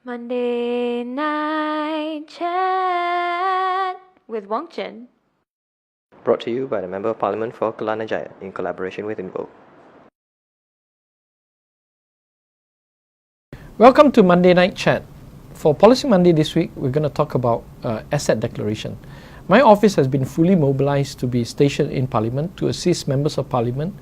Monday Night Chat with Wong Chen. Brought to you by the Member of Parliament for Kelana Jaya in collaboration with Invo. Welcome to Monday Night Chat. For Policy Monday this week, we're going to talk about asset declaration. My office has been fully mobilized to be stationed in Parliament to assist members of Parliament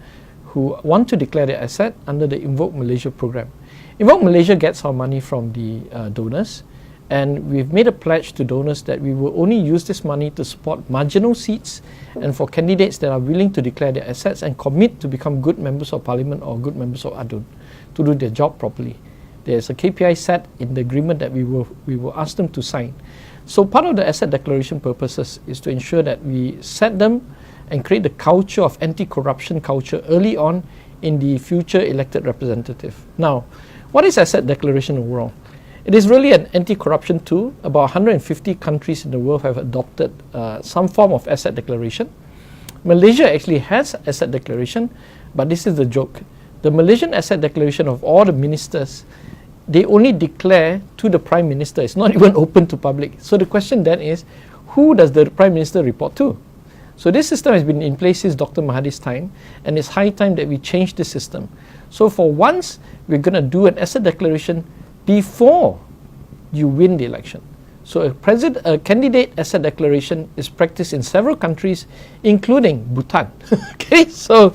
who want to declare their asset under the Invoke Malaysia program. Invoke Malaysia gets our money from the donors, and we've made a pledge to donors that we will only use this money to support marginal seats and for candidates that are willing to declare their assets and commit to become good members of Parliament or good members of ADUN to do their job properly. There's a KPI set in the agreement that we will ask them to sign. So part of the asset declaration purposes is to ensure that we set them and create the culture of anti-corruption culture early on in the future elected representative. Now, what is asset declaration overall? It is really an anti-corruption tool. About 150 countries in the world have adopted some form of asset declaration. Malaysia actually has asset declaration, but this is the joke. The Malaysian asset declaration of all the ministers, they only declare to the Prime Minister. It's not even open to public. So the question then is, who does the Prime Minister report to? So this system has been in place since Dr. Mahathir's time, and it's high time that we change this system. So for once, we're going to do an asset declaration before you win the election. So a candidate asset declaration is practiced in several countries, including Bhutan. Okay, so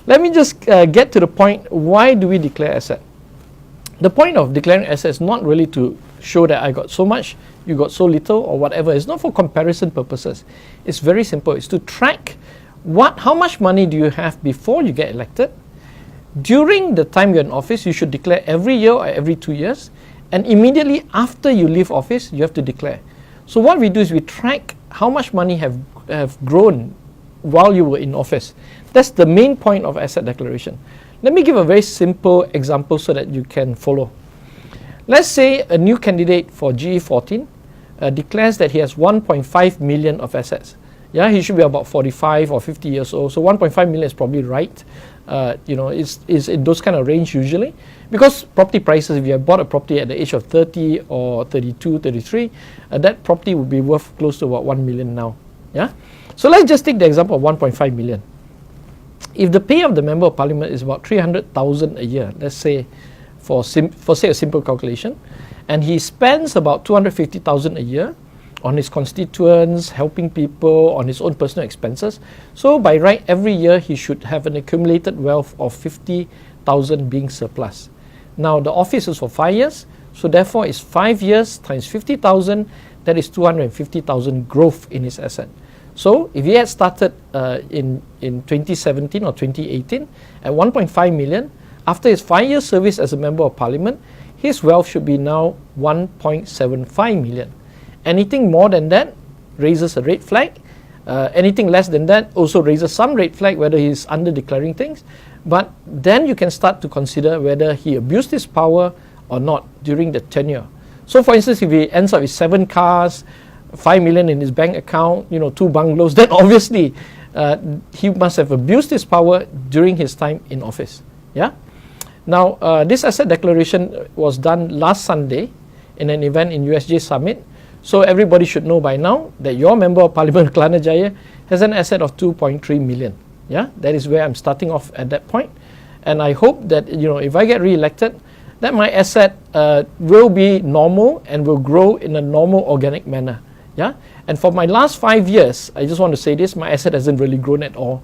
let me just get to the point. Why do we declare asset? The point of declaring asset is not really to show that I got so much, you got so little, or whatever. It's not for comparison purposes. It's very simple. It's to track how much money do you have before you get elected. During the time you're in office, you should declare every year or every 2 years, and immediately after you leave office, you have to declare. So what we do is we track how much money have grown while you were in office. That's the main point of asset declaration. Let me give a very simple example so that you can follow. Let's say a new candidate for GE14 declares that he has 1.5 million of assets. Yeah, he should be about 45 or 50 years old. So 1.5 million is probably right. Is in those kind of range usually. Because property prices, if you have bought a property at the age of 30 or 32, 33, that property would be worth close to about 1 million now. Yeah. So let's just take the example of 1.5 million. If the pay of the Member of Parliament is about 300,000 a year, let's say, for say a simple calculation, and he spends about 250,000 a year on his constituents, helping people, on his own personal expenses. So by right, every year he should have an accumulated wealth of 50,000 being surplus. Now the office is for 5 years, so therefore it's 5 years times 50,000, that is 250,000 growth in his asset. So if he had started in 2017 or 2018 at 1.5 million, after his 5 years service as a Member of Parliament, his wealth should be now 1.75 million. Anything more than that raises a red flag. Anything less than that also raises some red flag, whether he's under declaring things. But then you can start to consider whether he abused his power or not during the tenure. So for instance, if he ends up with 7 cars, 5 million in his bank account, 2 bungalows, then obviously he must have abused his power during his time in office. Yeah. Now this asset declaration was done last Sunday in an event in USJ Summit. So everybody should know by now that your Member of Parliament, Kelana Jaya, has an asset of 2.3 million. Yeah, that is where I'm starting off at that point. And I hope that, if I get re-elected, that my asset will be normal and will grow in a normal organic manner. Yeah, and for my last 5 years, I just want to say this, my asset hasn't really grown at all.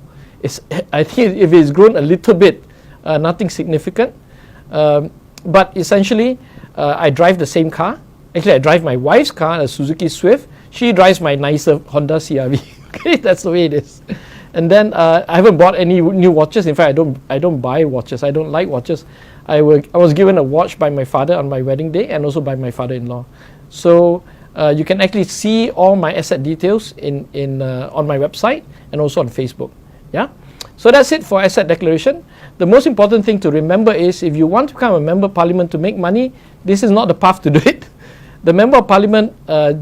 I think if it's grown a little bit, nothing significant. But essentially, I drive the same car. Actually, I drive my wife's car, a Suzuki Swift. She drives my nicer Honda CR-V. Okay, that's the way it is. And then I haven't bought any new watches. In fact, I don't buy watches. I don't like watches. I was given a watch by my father on my wedding day, and also by my father-in-law. So you can actually see all my asset details on my website and also on Facebook. Yeah. So that's it for asset declaration. The most important thing to remember is, if you want to become a Member of Parliament to make money, this is not the path to do it. The Member of Parliament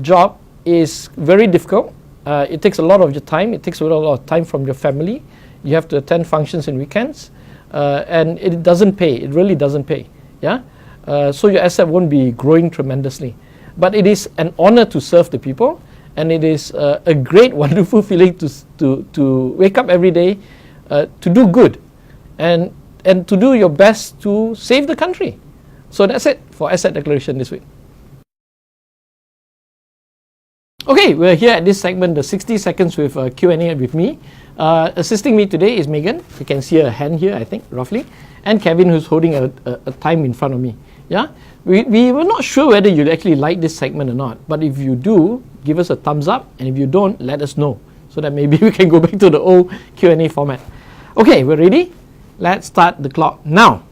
job is very difficult. It takes a lot of your time. It takes a lot of time from your family. You have to attend functions and weekends, and it doesn't pay. It really doesn't pay. Yeah. so your asset won't be growing tremendously. But it is an honor to serve the people, and it is a great, wonderful feeling to wake up every day to do good and to do your best to save the country. So that's it for asset declaration this week. Okay, we're here at this segment, the 60 seconds with Q&A with me. Assisting me today is Megan. You can see her hand here, I think, roughly. And Kevin, who's holding a time in front of me. Yeah, we were not sure whether you'd actually like this segment or not. But if you do, give us a thumbs up. And if you don't, let us know. So that maybe we can go back to the old Q&A format. Okay, we're ready? Let's start the clock now.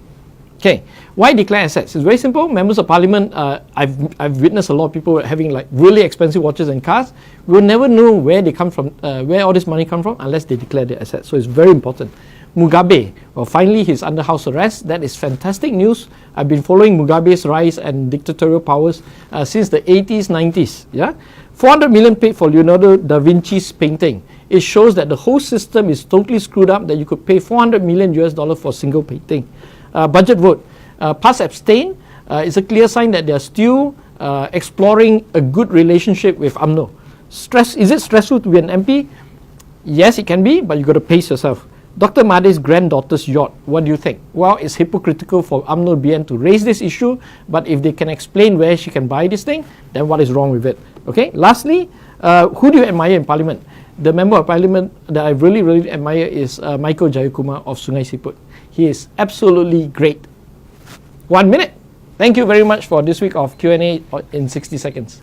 Okay, why declare assets? It's very simple. Members of Parliament, I've witnessed a lot of people having like really expensive watches and cars. We will never know where they come from, where all this money come from, unless they declare their assets. So it's very important. Mugabe, well, finally he's under house arrest. That is fantastic news. I've been following Mugabe's rise and dictatorial powers since the 80s, 90s. Yeah, 400 million paid for Leonardo da Vinci's painting. It shows that the whole system is totally screwed up. That you could pay 400 million US dollars for a single painting. Budget vote. Pass abstain is a clear sign that they are still exploring a good relationship with UMNO. Is it stressful to be an MP? Yes, it can be, but you've got to pace yourself. Dr. Mahathir's granddaughter's yacht, what do you think? Well, it's hypocritical for UMNO BN to raise this issue, but if they can explain where she can buy this thing, then what is wrong with it? Okay, lastly, who do you admire in Parliament? The member of Parliament that I really, really admire is Michael Jayakumar of Sungai Siput. He is absolutely great. 1 minute. Thank you very much for this week of Q&A in 60 seconds.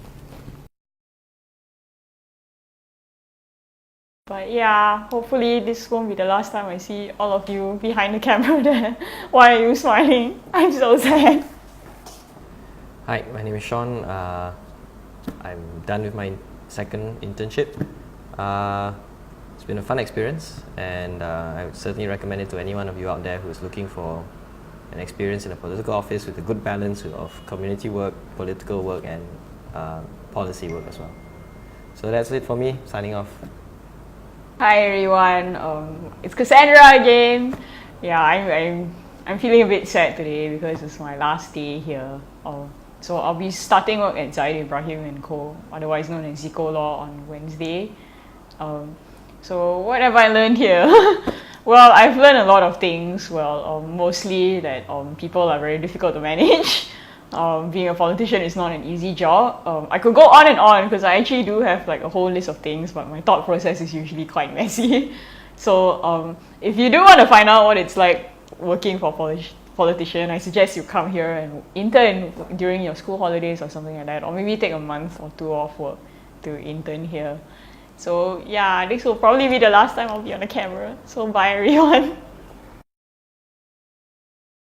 But yeah, hopefully this won't be the last time I see all of you behind the camera there. Why are you smiling? I'm so sad. Hi, my name is Sean. I'm done with my second internship. It's been a fun experience, and I would certainly recommend it to any one of you out there who's looking for an experience in a political office with a good balance of community work, political work, and policy work as well. So that's it for me, signing off. Hi everyone, it's Cassandra again. Yeah, I'm feeling a bit sad today because it's my last day here. So I'll be starting work at Zaid Ibrahim and Co., otherwise known as Zico Law, on Wednesday. So what have I learned here? Well, I've learned a lot of things. Well, mostly that people are very difficult to manage. Being a politician is not an easy job. I could go on and on because I actually do have like a whole list of things, but my thought process is usually quite messy. So if you do want to find out what it's like working for a politician, I suggest you come here and intern during your school holidays or something like that, or maybe take a month or two off work to intern here. So yeah, this will probably be the last time I'll be on the camera. So bye everyone.